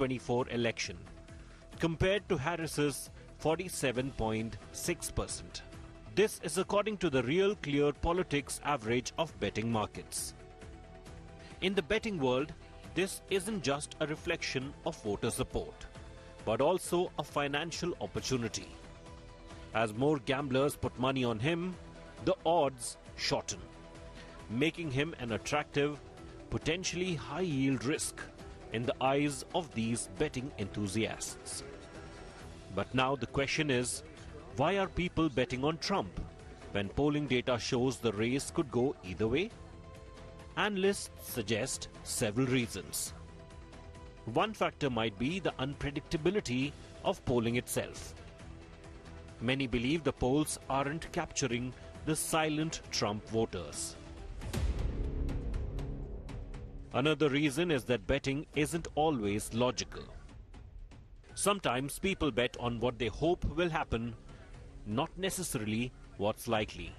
2024 election, compared to Harris's 47.6%. This is according to the Real Clear Politics average of betting markets. In the betting world, this isn't just a reflection of voter support, but also a financial opportunity. As more gamblers put money on him, the odds shorten, making him an attractive, potentially high-yield risk in the eyes of these betting enthusiasts. But now the question is, why are people betting on Trump when polling data shows the race could go either way? Analysts suggest several reasons. One factor might be the unpredictability of polling itself. Many believe the polls aren't capturing the silent Trump voters. Another reason is that betting isn't always logical. Sometimes people bet on what they hope will happen, not necessarily what's likely.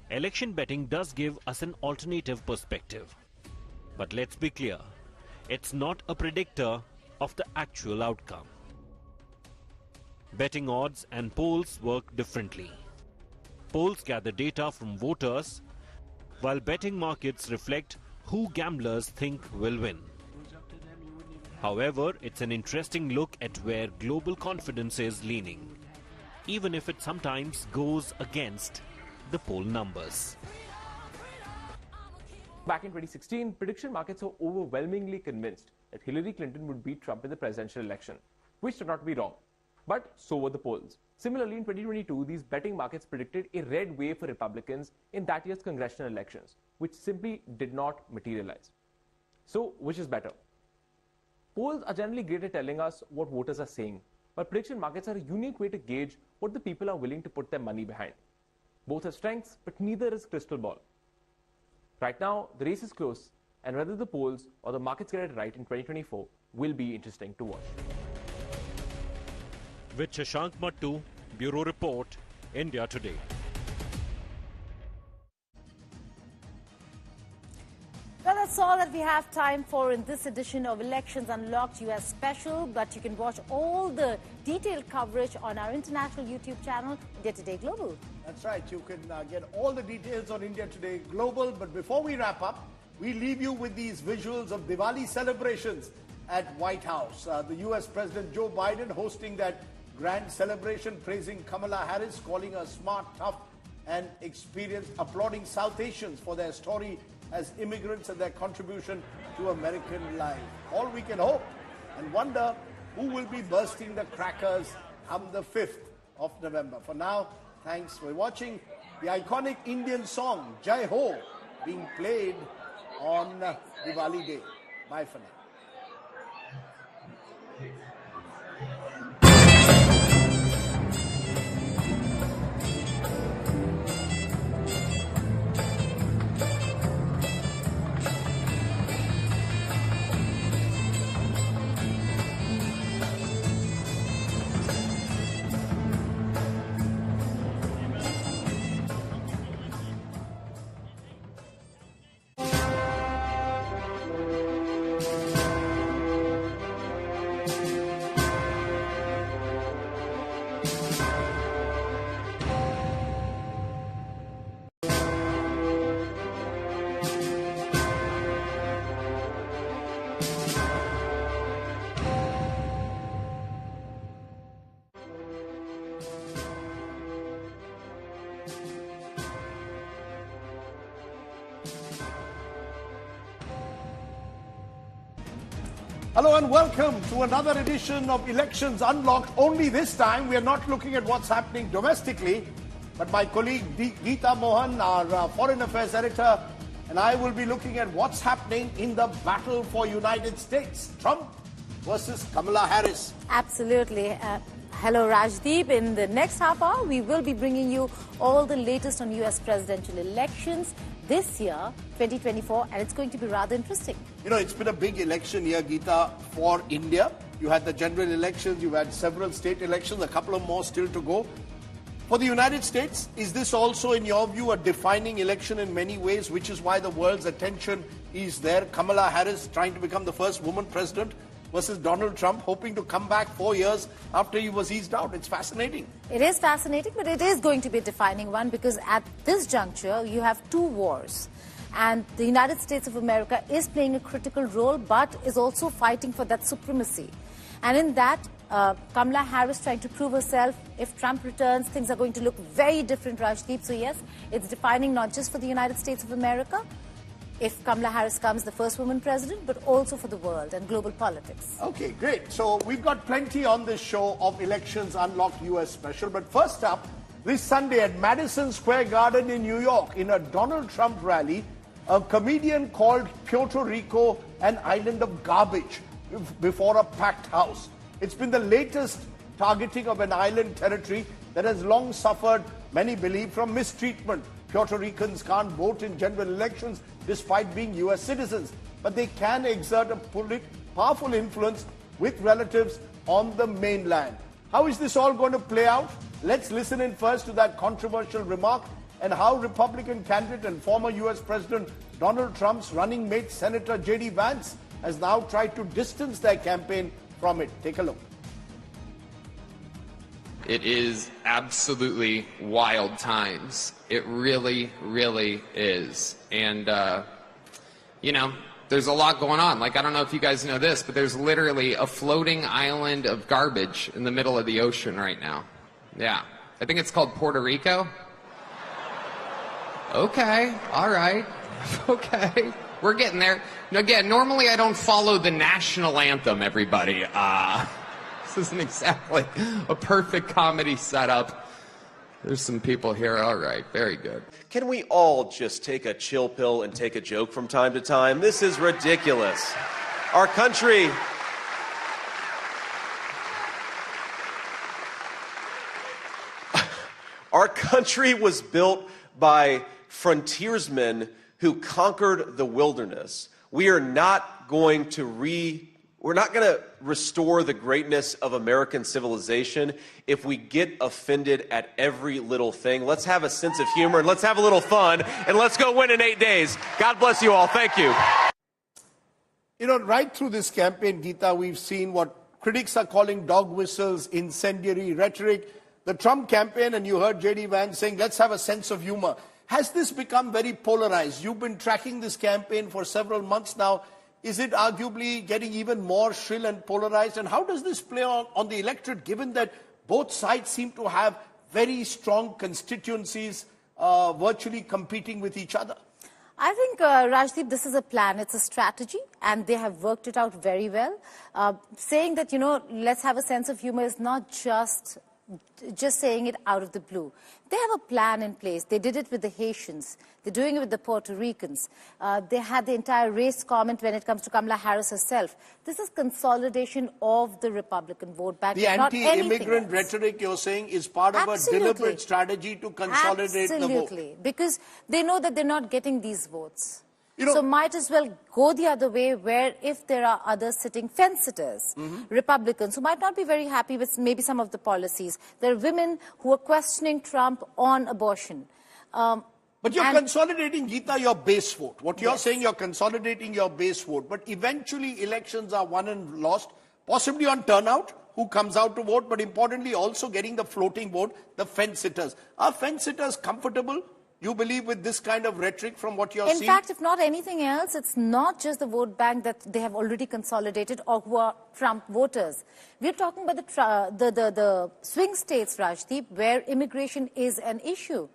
Election betting does give us an alternative perspective. But let's be clear, it's not a predictor of the actual outcome. Betting odds and polls work differently. Polls gather data from voters, while betting markets reflect who gamblers think will win. However, it's an interesting look at where global confidence is leaning, even if it sometimes goes against the poll numbers. Back in 2016, prediction markets were overwhelmingly convinced that Hillary Clinton would beat Trump in the presidential election, which turned out to be wrong. But so were the polls. Similarly, in 2022, these betting markets predicted a red wave for Republicans in that year's congressional elections, which simply did not materialize. So, which is better? Polls are generally great at telling us what voters are saying, but prediction markets are a unique way to gauge what the people are willing to put their money behind. Both have strengths, but neither is crystal ball. Right now, the race is close, and whether the polls or the markets get it right in 2024 will be interesting to watch. With Shashank Mattu, Bureau Report, India Today. Well, that's all that we have time for in this edition of Elections Unlocked US Special, but you can watch all the detailed coverage on our international YouTube channel, India Today Global. That's right. You can get all the details on India Today Global. But before we wrap up, we leave you with these visuals of Diwali celebrations at White House. The US President Joe Biden hosting that grand celebration, praising Kamala Harris, calling her smart, tough, and experienced, applauding South Asians for their story as immigrants and their contribution to American life. All we can hope and wonder who will be bursting the crackers on the 5th of November. For now, thanks for watching. The iconic Indian song, Jai Ho, being played on Diwali Day. Bye for now. Hello and welcome to another edition of Elections Unlocked. Only this time we are not looking at what's happening domestically, but my colleague Geeta Mohan, our Foreign Affairs Editor, and I will be looking at what's happening in the battle for United States. Trump versus Kamala Harris. Absolutely. Hello, Rajdeep. In the next half hour, we will be bringing you all the latest on US presidential elections this year, 2024, and it's going to be rather interesting. You know, it's been a big election year, Geeta, for India. You had the general elections, you had several state elections, a couple of more still to go. For the United States, is this also, in your view, a defining election in many ways, which is why the world's attention is there? Kamala Harris trying to become the first woman president versus Donald Trump, hoping to come back 4 years after he was eased out. It's fascinating. It is fascinating, but it is going to be a defining one because at this juncture, you have two wars. And the United States of America is playing a critical role, but is also fighting for that supremacy. And in that, Kamala Harris trying to prove herself. If Trump returns, things are going to look very different, Rajdeep. So yes, it's defining not just for the United States of America, if Kamala Harris comes the first woman president, but also for the world and global politics. Okay, great. So we've got plenty on this show of Elections Unlocked US special. But first up, this Sunday at Madison Square Garden in New York, in a Donald Trump rally, a comedian called Puerto Rico an island of garbage before a packed house. It's been the latest targeting of an island territory that has long suffered, many believe, from mistreatment. Puerto Ricans can't vote in general elections despite being US citizens, but they can exert a powerful influence with relatives on the mainland. How is this all going to play out? Let's listen in first to that controversial remark and how Republican candidate and former US President Donald Trump's running mate, Senator J.D. Vance, has now tried to distance their campaign from it. Take a look. It is absolutely wild times. It really, really is. And, you know, there's a lot going on. Like, I don't know if you guys know this, but there's literally a floating island of garbage in the middle of the ocean right now. Yeah. I think it's called Puerto Rico. Okay. All right. Okay. We're getting there. Again, normally I don't follow the national anthem, everybody. This isn't exactly a perfect comedy setup. There's some people here. All right, very good. Can we all just take a chill pill and take a joke from time to time? This is ridiculous. Our country... Our country was built by frontiersmen who conquered the wilderness. We are not going to restore the greatness of American civilization if we get offended at every little thing. Let's have a sense of humor and let's have a little fun and let's go win in 8 days. God bless you all. Thank you. You know, right through this campaign, Geeta, we've seen what critics are calling dog whistles, incendiary rhetoric. The Trump campaign, and you heard J.D. Vance saying, let's have a sense of humor. Has this become very polarized? You've been tracking this campaign for several months now. Is it arguably getting even more shrill and polarized? And how does this play on the electorate, given that both sides seem to have very strong constituencies virtually competing with each other? I think, Rajdeep, this is a plan. It's a strategy, and they have worked it out very well. Saying that, you know, let's have a sense of humor is not just saying it out of the blue. They have a plan in place. They did it with the Haitians. They're doing it with the Puerto Ricans. They had the entire race comment when it comes to Kamala Harris herself. This is consolidation of the Republican vote bank. The anti-immigrant rhetoric, you're saying, is part of a deliberate strategy to consolidate the vote. Absolutely, because they know that they're not getting these votes. You know, so might as well go the other way, where if there are others sitting fence-sitters, Republicans who might not be very happy with maybe some of the policies. There are women who are questioning Trump on abortion. But you're consolidating, Geeta, your base vote. What you're saying, you're consolidating your base vote. But eventually elections are won and lost, possibly on turnout, who comes out to vote, but importantly also getting the floating vote, the fence-sitters. Are fence-sitters comfortable, you believe, with this kind of rhetoric from what you're seeing? In fact, if not anything else, it's not just the vote bank that they have already consolidated or who are Trump voters. We're talking about the swing states, Rajdeep, where immigration is an issue.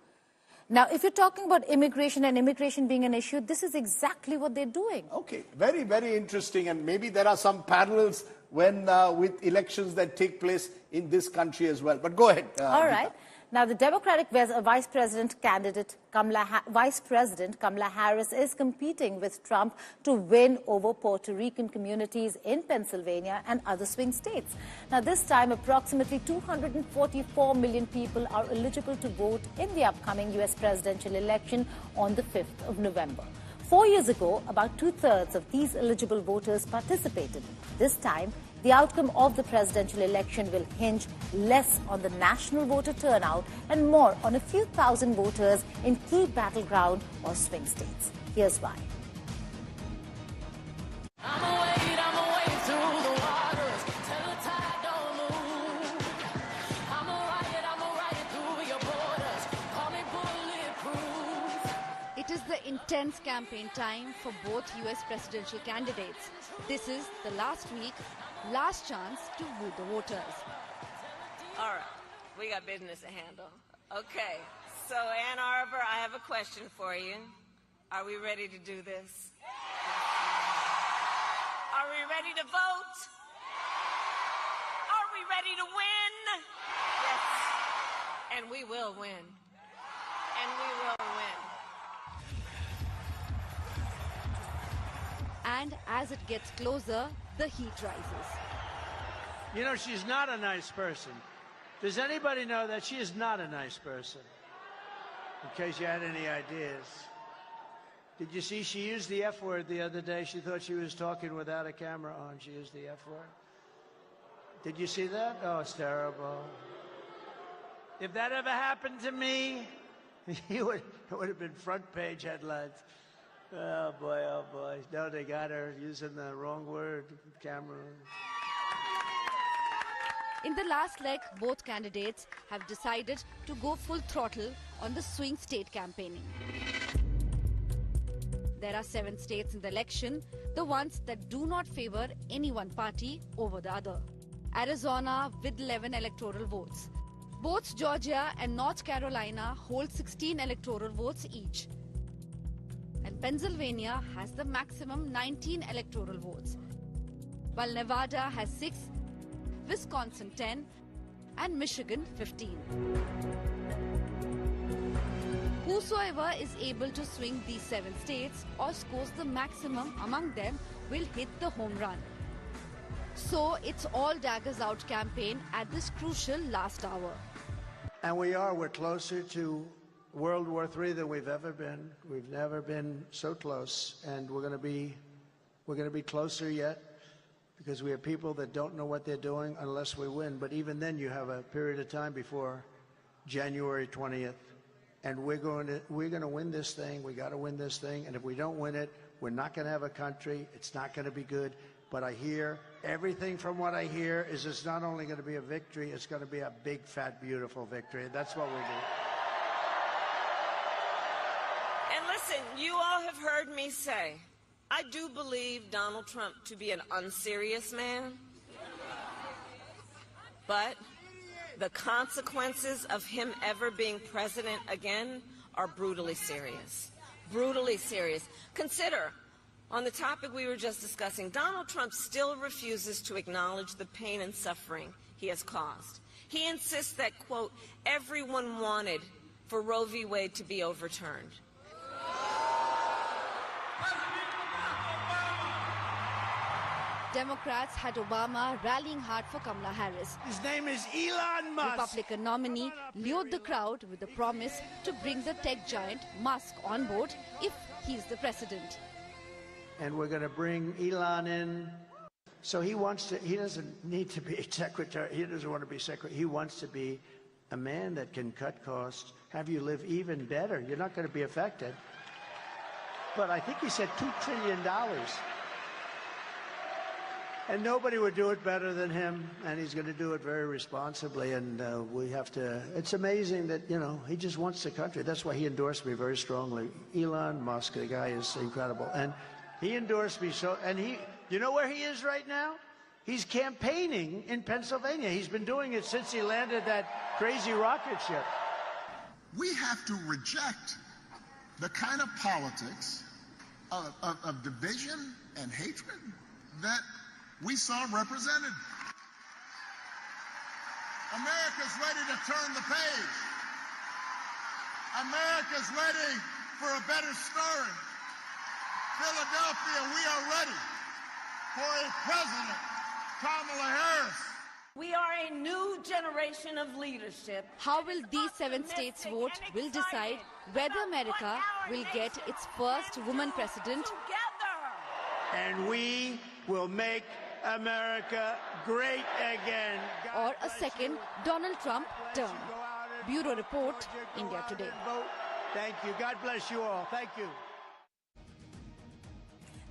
Now, if you're talking about immigration and immigration being an issue, this is exactly what they're doing. Okay, very, very interesting. And maybe there are some parallels when with elections that take place in this country as well. But go ahead. All right. Now, the Democratic Vice President candidate, Vice President Kamala Harris, is competing with Trump to win over Puerto Rican communities in Pennsylvania and other swing states. Now, this time, approximately 244 million people are eligible to vote in the upcoming U.S. presidential election on the 5th of November. 4 years ago, about 2/3 of these eligible voters participated. This time, the outcome of the presidential election will hinge less on the national voter turnout and more on a few thousand voters in key battleground or swing states. Here's why. Tense campaign time for both US presidential candidates. This is the last week, last chance to woo the voters. All right, we got business to handle. Okay, so Ann Arbor, I have a question for you. Are we ready to do this? Are we ready to vote? Are we ready to win? Yes, and we will win. And we will win. And as it gets closer, the heat rises. You know, she's not a nice person. Does anybody know that she is not a nice person? In case you had any ideas. Did you see she used the F word the other day? She thought she was talking without a camera on. She used the F word. Did you see that? Oh, it's terrible. If that ever happened to me, it would have been front page headlines. Oh boy, oh boy. No, they got her using the wrong word, camera. In the last leg, both candidates have decided to go full throttle on the swing state campaigning. There are 7 states in the election, the ones that do not favor any one party over the other. Arizona with 11 electoral votes. Both Georgia and North Carolina hold 16 electoral votes each. And Pennsylvania has the maximum 19 electoral votes, while Nevada has 6, Wisconsin 10, and Michigan 15. Whosoever is able to swing these 7 states or scores the maximum among them will hit the home run. So it's all daggers out campaign at this crucial last hour. And we're closer to World War III than we've ever been. We've never been so close, and we're going to be closer yet, because we have people that don't know what they're doing unless we win. But even then, you have a period of time before January 20th, and we're going to win this thing. We got to win this thing, and if we don't win it, we're not going to have a country. It's not going to be good. But I hear everything from what I hear is it's not only going to be a victory, it's going to be a big, fat, beautiful victory. That's what we do. And listen, you all have heard me say, I do believe Donald Trump to be an unserious man. But the consequences of him ever being president again are brutally serious. Brutally serious. Consider, on the topic we were just discussing, Donald Trump still refuses to acknowledge the pain and suffering he has caused. He insists that, quote, everyone wanted for Roe v. Wade to be overturned. Democrats had Obama rallying hard for Kamala Harris. His name is Elon Musk. Republican nominee lured the crowd with the promise to bring the tech giant Musk on board if he's the president. And we're going to bring Elon in. So he doesn't need to be secretary. He doesn't want to be secretary. He wants to be a man that can cut costs, have you live even better. You're not going to be affected. But I think he said $2 trillion. And nobody would do it better than him, and he's going to do it very responsibly, and we have to, it's amazing that, you know, he just wants the country. That's why he endorsed me very strongly. Elon Musk, the guy is incredible. And he endorsed me so, and you know where he is right now? He's campaigning in Pennsylvania. He's been doing it since he landed that crazy rocket ship. We have to reject the kind of politics of division and hatred that we saw represented. America's ready to turn the page. America's ready for a better story. Philadelphia, we are ready for a president, Kamala Harris. We are a new generation of leadership. How will these 7 states vote will decide whether America will get its first woman president. And we will make America great again. Or a second Donald Trump term. Bureau Report, India Today. Thank you. God bless you all. Thank you.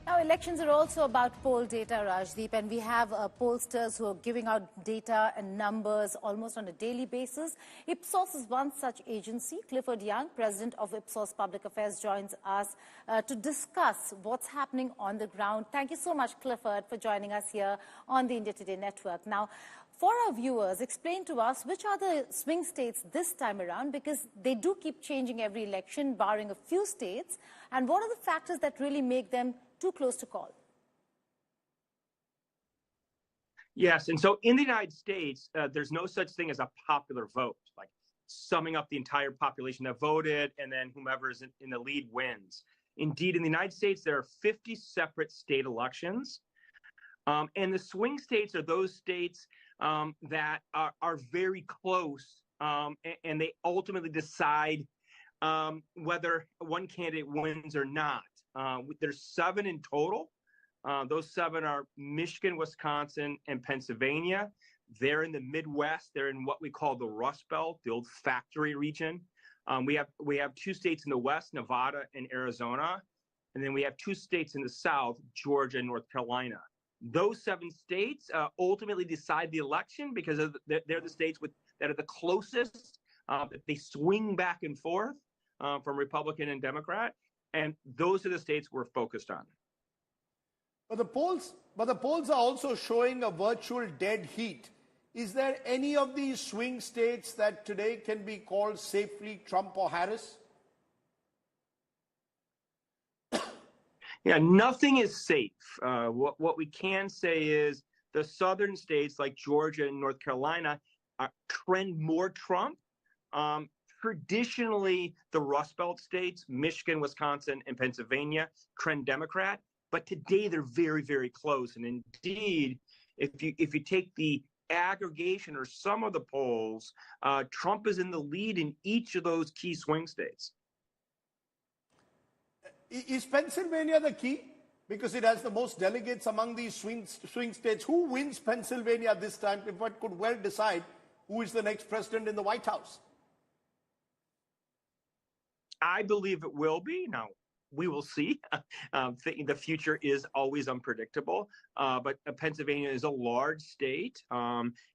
Now, elections are also about poll data, Rajdeep, and we have pollsters who are giving out data and numbers almost on a daily basis. Ipsos is one such agency. Clifford Young, president of Ipsos Public Affairs, joins us to discuss what's happening on the ground. Thank you so much, Clifford, for joining us here on the India Today network. Now, for our viewers, explain to us which are the swing states this time around, because they do keep changing every election, barring a few states, and what are the factors that really make them too close to call? Yes, and so in the United States, there's no such thing as a popular vote, like summing up the entire population that voted and then whomever is in the lead wins. Indeed, in the United States, there are 50 separate state elections. And the swing states are those states that are very close, and they ultimately decide whether one candidate wins or not. There's 7 in total. Those 7 are Michigan, Wisconsin, and Pennsylvania. They're in the Midwest. They're in what we call the Rust Belt, the old factory region. We have 2 states in the West, Nevada and Arizona. And then we have 2 states in the South, Georgia and North Carolina. Those 7 states ultimately decide the election because they're the states that are the closest. They swing back and forth from Republican and Democrat. And those are the states we're focused on. But the polls are also showing a virtual dead heat. Is there any of these swing states that today can be called safely Trump or Harris? Yeah, nothing is safe. What we can say is the southern states like Georgia and North Carolina trend more Trump. Traditionally, the Rust Belt states, Michigan, Wisconsin, and Pennsylvania, trend Democrat. But today they're very, very close. And indeed, if you take the aggregation or some of the polls, Trump is in the lead in each of those key swing states. Is Pennsylvania the key? Because it has the most delegates among these swing states. Who wins Pennsylvania this time? If one could well decide who is the next president in the White House. I believe it will be. Now, we will see. The future is always unpredictable, but Pennsylvania is a large state.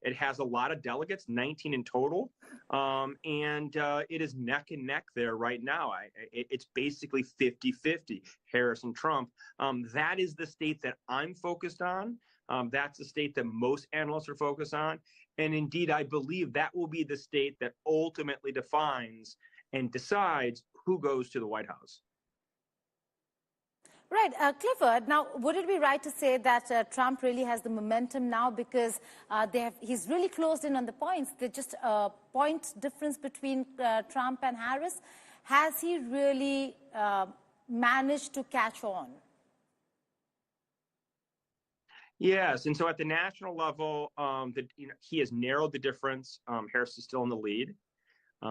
It has a lot of delegates, 19 in total, and it is neck and neck there right now. It's basically 50-50, Harris and Trump. That is the state that I'm focused on. That's the state that most analysts are focused on. And indeed, I believe that will be the state that ultimately defines and decides who goes to the White House. Right. Clifford, now, would it be right to say that Trump really has the momentum now because he's really closed in on the points? There's just a point difference between Trump and Harris. Has he really managed to catch on? Yes, and so at the national level, he has narrowed the difference. Harris is still in the lead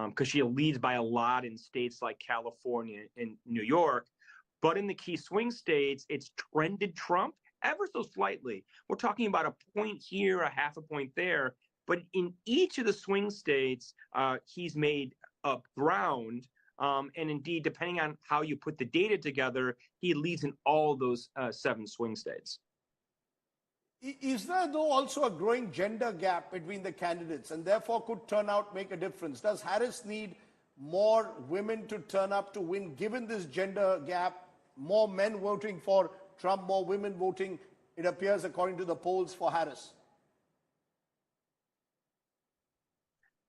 because she leads by a lot in states like California and New York. But in the key swing states, it's trended Trump ever so slightly. We're talking about a point here, a half a point there. But in each of the swing states, he's made up ground. And indeed, depending on how you put the data together, he leads in all those 7 swing states. Is there, though, also a growing gender gap between the candidates and therefore could turnout make a difference? Does Harris need more women to turn up to win, given this gender gap? More men voting for Trump, more women voting, it appears, according to the polls, for Harris.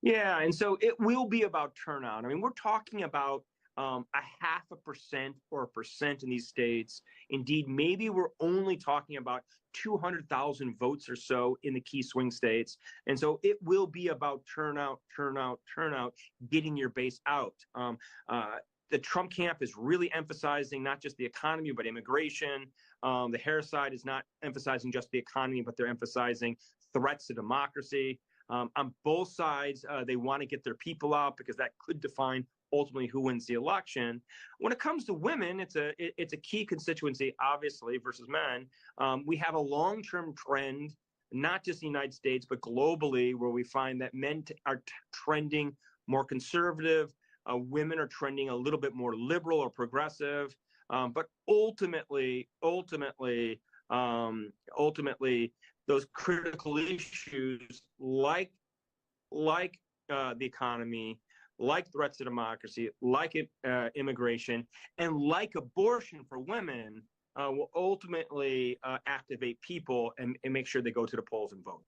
Yeah, and so it will be about turnout. I mean, we're talking about a 0.5% or 1% in these states. Indeed, maybe we're only talking about 200,000 votes or so in the key swing states. And so it will be about turnout, getting your base out. The Trump camp is really emphasizing not just the economy, but immigration. The Harris side is not emphasizing just the economy, but they're emphasizing threats to democracy. On both sides, they want to get their people out because that could define ultimately who wins the election. When it comes to women, it's a key constituency, obviously, versus men. We have a long-term trend, not just in the United States, but globally, where we find that men are trending more conservative. Women are trending a little bit more liberal or progressive. But ultimately, those critical issues like the economy, like threats to democracy, like immigration, and like abortion for women will ultimately activate people and make sure they go to the polls and vote.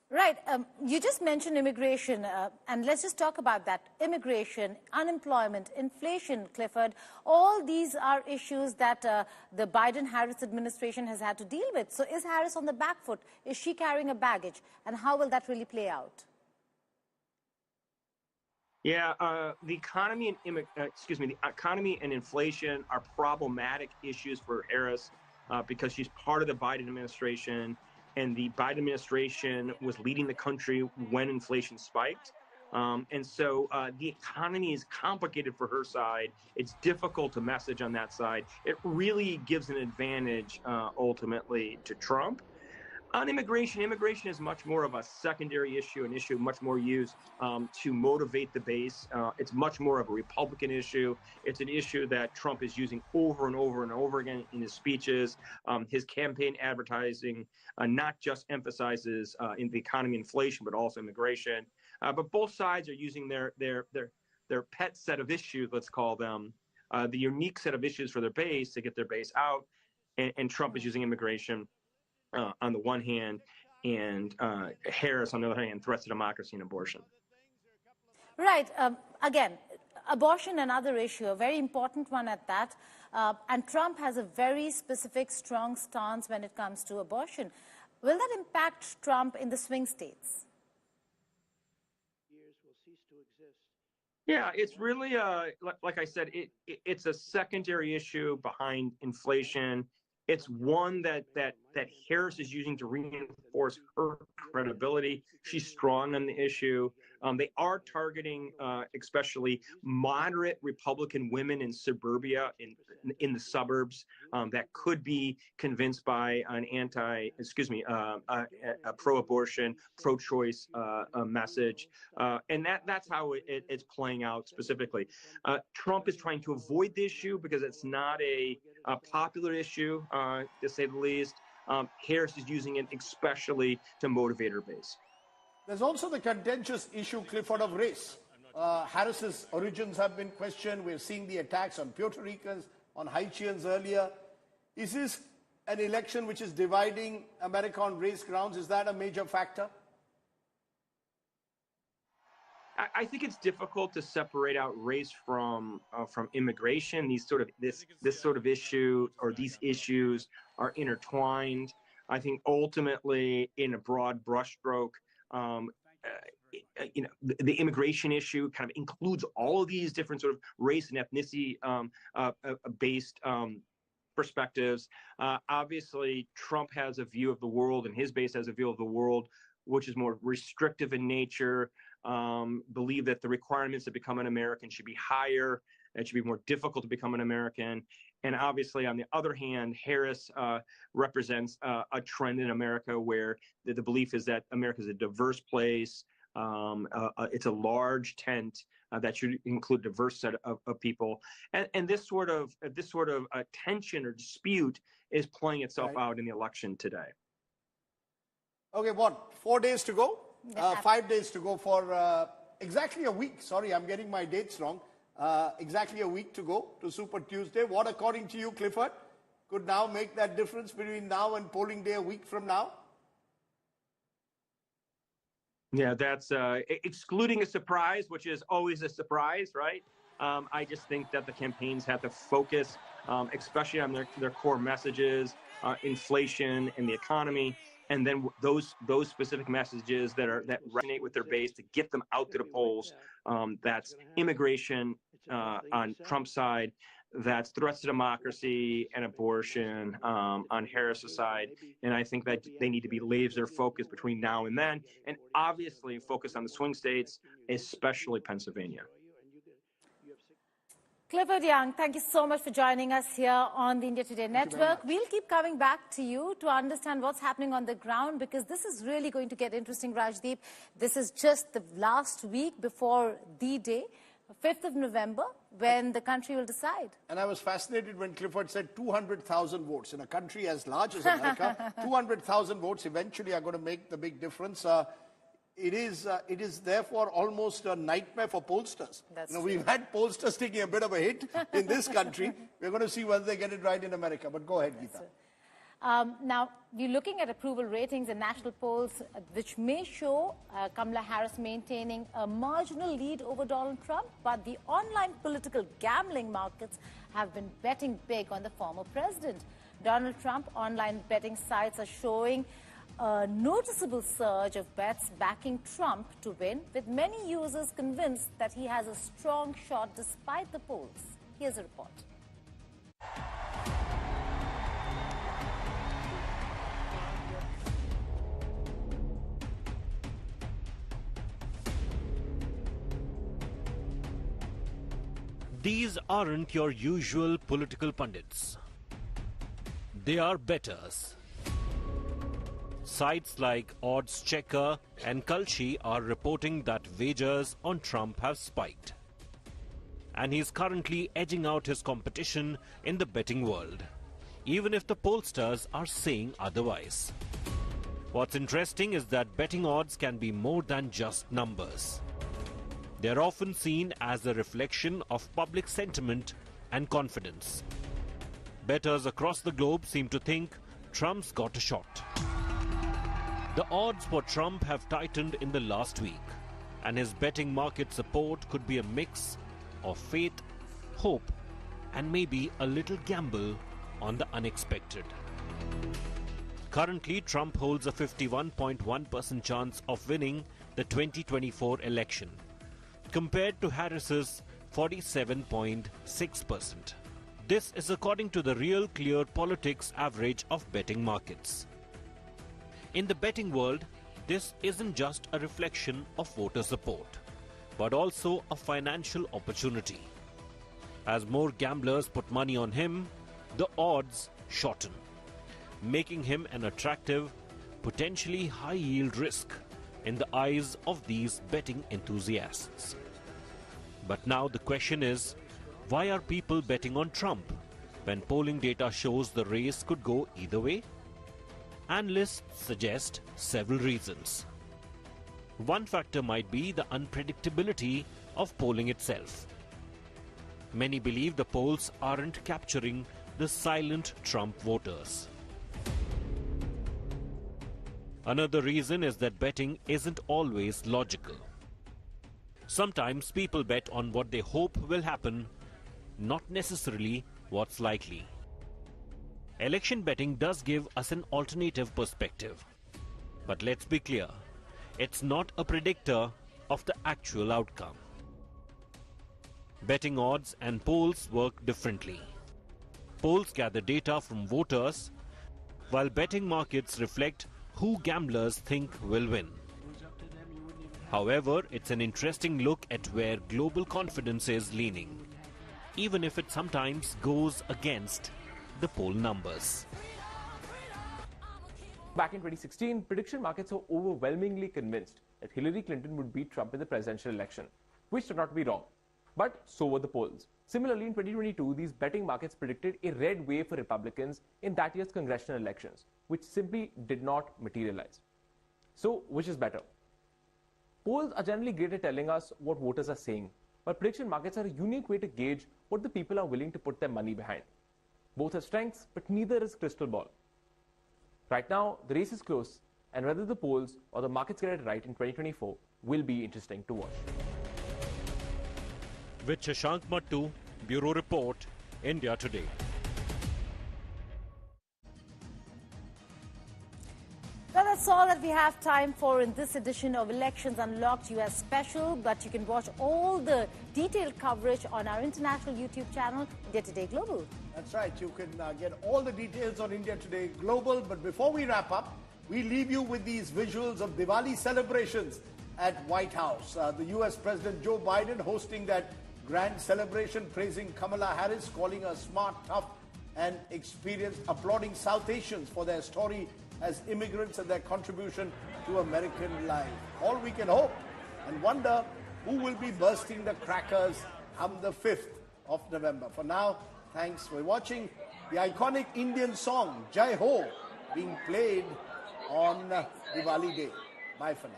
Right. You just mentioned immigration, and let's just talk about that. Immigration, unemployment, inflation, Clifford, all these are issues that the Biden-Harris administration has had to deal with. So is Harris on the back foot? Is she carrying a baggage? And how will that really play out? Yeah, the economy and the economy and inflation are problematic issues for Harris because she's part of the Biden administration, and the Biden administration was leading the country when inflation spiked. And so the economy is complicated for her side. It's difficult to message on that side. It really gives an advantage ultimately to Trump. On immigration, immigration is much more of a secondary issue, an issue much more used to motivate the base. It's much more of a Republican issue. It's an issue that Trump is using over and over and over again in his speeches. His campaign advertising not just emphasizes in the economy, inflation, but also immigration. But both sides are using their pet set of issues, let's call them, the unique set of issues for their base to get their base out. And Trump is using immigration on the one hand, and Harris, on the other hand, threats to democracy and abortion. Right. Again, abortion, another issue, a very important one at that. And Trump has a very specific, strong stance when it comes to abortion. Will that impact Trump in the swing states? Yeah, it's really, like I said, it's a secondary issue behind inflation. It's one that Harris is using to reinforce her credibility. She's strong on the issue. They are targeting especially moderate Republican women in suburbia, in the suburbs, that could be convinced by an a pro-abortion, pro-choice message. And that's how it's playing out specifically. Trump is trying to avoid the issue because it's not a popular issue, to say the least. Harris is using it especially to motivate her base. There's also the contentious issue, Clifford, of race. Harris's origins have been questioned. We're seeing the attacks on Puerto Ricans, on Haitians earlier. Is this an election which is dividing America on race grounds? Is that a major factor? I think it's difficult to separate out race from immigration. This sort of issue, or these issues, are intertwined. I think ultimately, in a broad brushstroke, the immigration issue kind of includes all of these different sort of race and ethnicity based perspectives. Obviously, Trump has a view of the world, and his base has a view of the world which is more restrictive in nature. Believe that the requirements to become an American should be higher. It should be more difficult to become an American. And obviously, on the other hand, Harris represents a trend in America where the belief is that America is a diverse place. It's a large tent that should include a diverse set of people. And this sort of tension or dispute is playing itself out in the election today. Okay, 4 days to go? 5 days to go for exactly a week. Sorry, I'm getting my dates wrong. Exactly a week to go to Super Tuesday. What, according to you, Clifford, could now make that difference between now and polling day a week from now? Yeah, that's excluding a surprise, which is always a surprise, right? I just think that the campaigns have to focus, especially on their core messages, inflation and the economy, and then those specific messages that resonate with their base to get them out to the polls. That's immigration on Trump's side. That's threats to democracy and abortion on Harris's side. And I think that they need to be laser focused between now and then, and obviously focus on the swing states, especially Pennsylvania. Clifford Young, thank you so much for joining us here on the India Today Network. We'll keep coming back to you to understand what's happening on the ground, because this is really going to get interesting, Rajdeep. This is just the last week before D-Day. 5th of November, when the country will decide. And I was fascinated when Clifford said 200,000 votes. In a country as large as America, 200,000 votes eventually are going to make the big difference. It is therefore almost a nightmare for pollsters. We've had pollsters taking a bit of a hit in this country. We're going to see whether they get it right in America. But go ahead, Geeta. Now, you're looking at approval ratings and national polls, which may show Kamala Harris maintaining a marginal lead over Donald Trump, but the online political gambling markets have been betting big on the former president. Donald Trump online betting sites are showing a noticeable surge of bets backing Trump to win, with many users convinced that he has a strong shot despite the polls. Here's a report. These aren't your usual political pundits. They are bettors. Sites like Odds Checker and Kalshi are reporting that wagers on Trump have spiked. And he's currently edging out his competition in the betting world, even if the pollsters are saying otherwise. What's interesting is that betting odds can be more than just numbers. They're often seen as a reflection of public sentiment and confidence. Bettors across the globe seem to think Trump's got a shot. The odds for Trump have tightened in the last week, and his betting market support could be a mix of faith, hope, and maybe a little gamble on the unexpected. Currently, Trump holds a 51.1% chance of winning the 2024 election, compared to Harris's 47.6%. This is according to the Real Clear Politics average of betting markets. In the betting world, this isn't just a reflection of voter support, but also a financial opportunity. As more gamblers put money on him, the odds shorten, making him an attractive, potentially high-yield risk in the eyes of these betting enthusiasts. But now the question is, why are people betting on Trump when polling data shows the race could go either way? Analysts suggest several reasons. One factor might be the unpredictability of polling itself. Many believe the polls aren't capturing the silent Trump voters. Another reason is that betting isn't always logical. Sometimes people bet on what they hope will happen, not necessarily what's likely. Election betting does give us an alternative perspective. But let's be clear, it's not a predictor of the actual outcome. Betting odds and polls work differently. Polls gather data from voters, while betting markets reflect who gamblers think will win. However, it's an interesting look at where global confidence is leaning, even if it sometimes goes against the poll numbers. Back in 2016, prediction markets were overwhelmingly convinced that Hillary Clinton would beat Trump in the presidential election, which turned out to be wrong. But so were the polls. Similarly, in 2022, these betting markets predicted a red wave for Republicans in that year's congressional elections, which simply did not materialize. So, which is better? Polls are generally great at telling us what voters are saying, but prediction markets are a unique way to gauge what the people are willing to put their money behind. Both have strengths, but neither is crystal ball. Right now, the race is close, and whether the polls or the markets get it right in 2024 will be interesting to watch. With Shashank Mattu, Bureau Report, India Today. Well, that's all that we have time for in this edition of Elections Unlocked US Special, but you can watch all the detailed coverage on our international YouTube channel, India Today Global. That's right. You can get all the details on India Today Global. But before we wrap up, we leave you with these visuals of Diwali celebrations at White House. The U.S. President Joe Biden hosting that grand celebration, praising Kamala Harris, calling her smart, tough, and experienced, applauding South Asians for their story as immigrants and their contribution to American life. All we can hope and wonder who will be bursting the crackers on the 5th of November. For now, thanks for watching. The iconic Indian song, Jai Ho, being played on Diwali Day. Bye for now.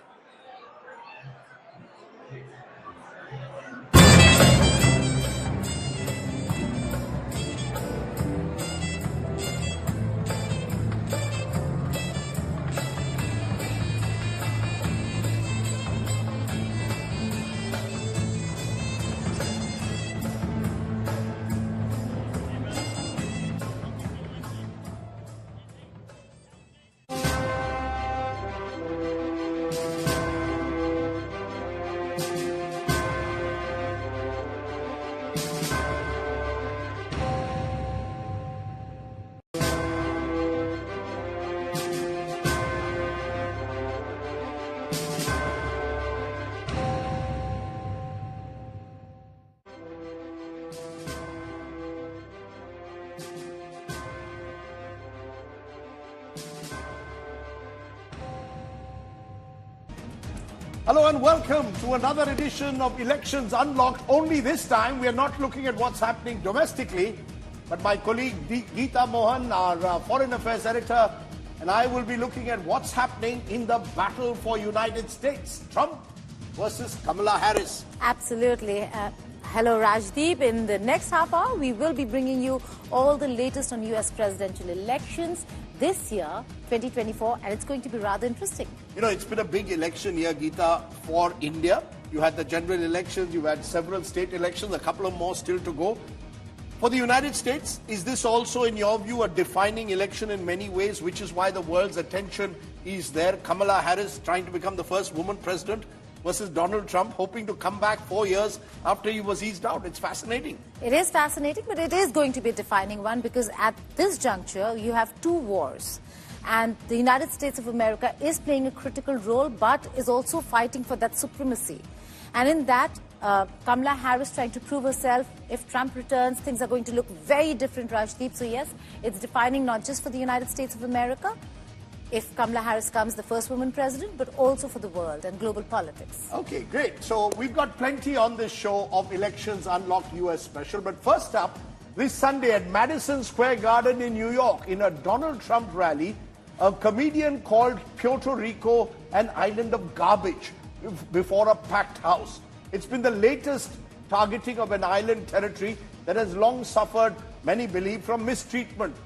Hello and welcome to another edition of Elections Unlocked. Only this time we are not looking at what's happening domestically, but my colleague Geeta Mohan, our Foreign Affairs Editor, and I will be looking at what's happening in the battle for United States. Trump versus Kamala Harris. Absolutely. Hello, Rajdeep. In the next half hour, we will be bringing you all the latest on U.S. presidential elections this year, 2024, and it's going to be rather interesting. You know, it's been a big election year, Geeta, for India. You had the general elections, you've had several state elections, a couple of more still to go. For the United States, is this also, in your view, a defining election in many ways, which is why the world's attention is there? Kamala Harris trying to become the first woman president versus Donald Trump hoping to come back 4 years after he was eased out. It's fascinating. It is fascinating, but it is going to be a defining one because at this juncture, you have two wars. And the United States of America is playing a critical role, but is also fighting for that supremacy. And in that, Kamala Harris trying to prove herself. If Trump returns, things are going to look very different, Rajdeep. So yes, it's defining not just for the United States of America, if Kamala Harris comes the first woman president, but also for the world and global politics. Okay, great. So we've got plenty on this show of Elections Unlocked US special. But first up, this Sunday at Madison Square Garden in New York, in a Donald Trump rally, a comedian called Puerto Rico an island of garbage before a packed house. It's been the latest targeting of an island territory that has long suffered, many believe, from mistreatment.